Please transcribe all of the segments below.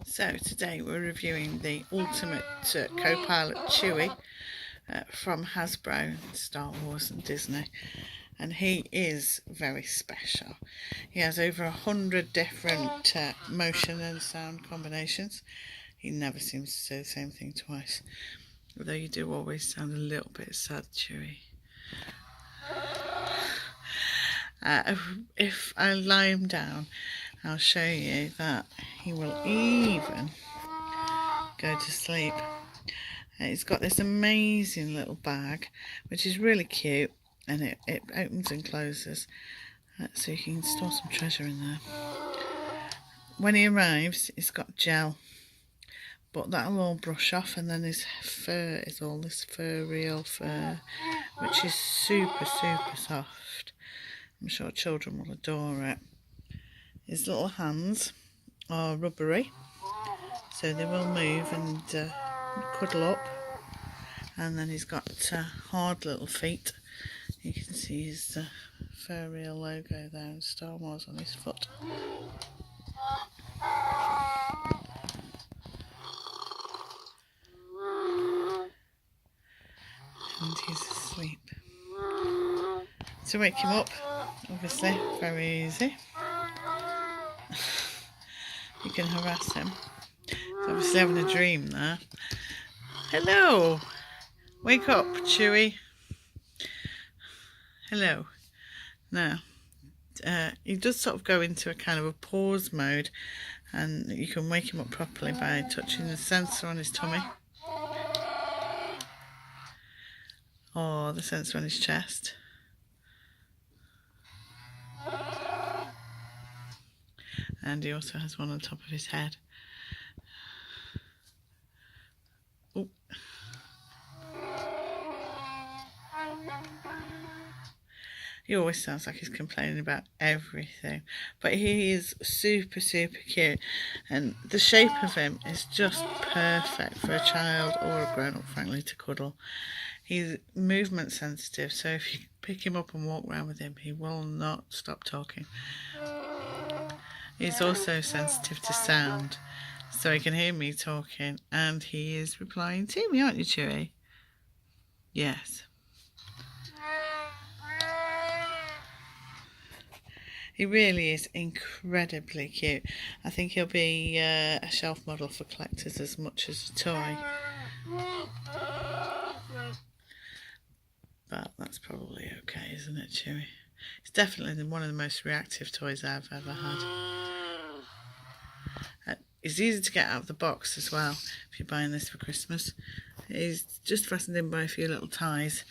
So today we're reviewing the ultimate co-pilot Chewie from Hasbro, Star Wars and Disney, and he is very special. He has over 100 different motion and sound combinations. He never seems to say the same thing twice, although you do always sound a little bit sad, Chewie. If I lie him down, I'll show you that he will even go to sleep. He's got this amazing little bag, which is really cute, and it opens and closes, so you can store some treasure in there. When he arrives, he's got gel, but that'll all brush off, and then his fur is all this real fur, which is super soft. I'm sure children will adore it. His little hands are rubbery, so they will move and cuddle up. And then he's got hard little feet. You can see his furry logo there and Star Wars on his foot. And he's asleep. To wake him up, obviously, very easy. You can harass him. He's obviously having a dream there. Hello! Wake up, Chewie. Hello. Now, he does sort of go into a kind of a pause mode, and you can wake him up properly by touching the sensor on his tummy, or the sensor on his chest. And he also has one on top of his head. Ooh. He always sounds like he's complaining about everything, but he is super cute, and the shape of him is just perfect for a child or a grown-up, frankly, to cuddle. He's movement sensitive, so if you pick him up and walk around with him, he will not stop talking. He's also sensitive to sound, so he can hear me talking, and he is replying to me, aren't you, Chewie? Yes. He really is incredibly cute. I think he'll be a shelf model for collectors as much as a toy. But that's probably okay, isn't it, Chewie? It's definitely one of the most reactive toys I've ever had. It's easy to get out of the box as well if you're buying this for Christmas. It's just fastened in by a few little ties,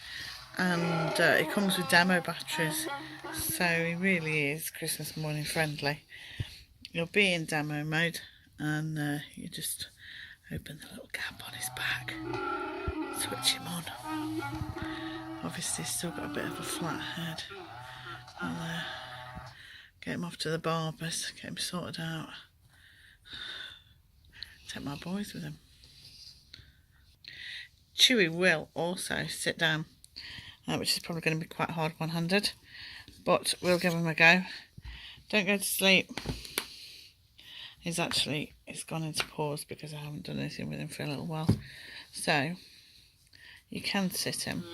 and it comes with demo batteries, so he really is Christmas morning friendly. You'll be in demo mode, and you just open the little gap on his back, switch him on. Obviously he's still got a bit of a flat head. I'll get him off to the barbers, get him sorted out. Take my boys with him. Chewie will also sit down, which is probably going to be quite hard one-handed, but we'll give him a go. Don't go to sleep. He's gone into pause because I haven't done anything with him for a little while. So you can sit him.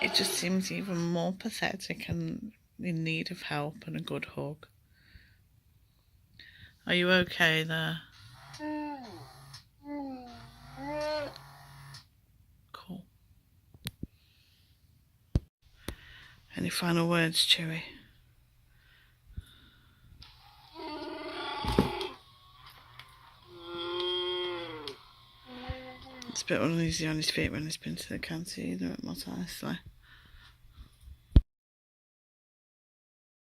It just seems even more pathetic and in need of help and a good hug. Are you okay there? Cool. Any final words, Chewie? It's a bit uneasy on his feet when he's been to the canteen either at Mos Eisley.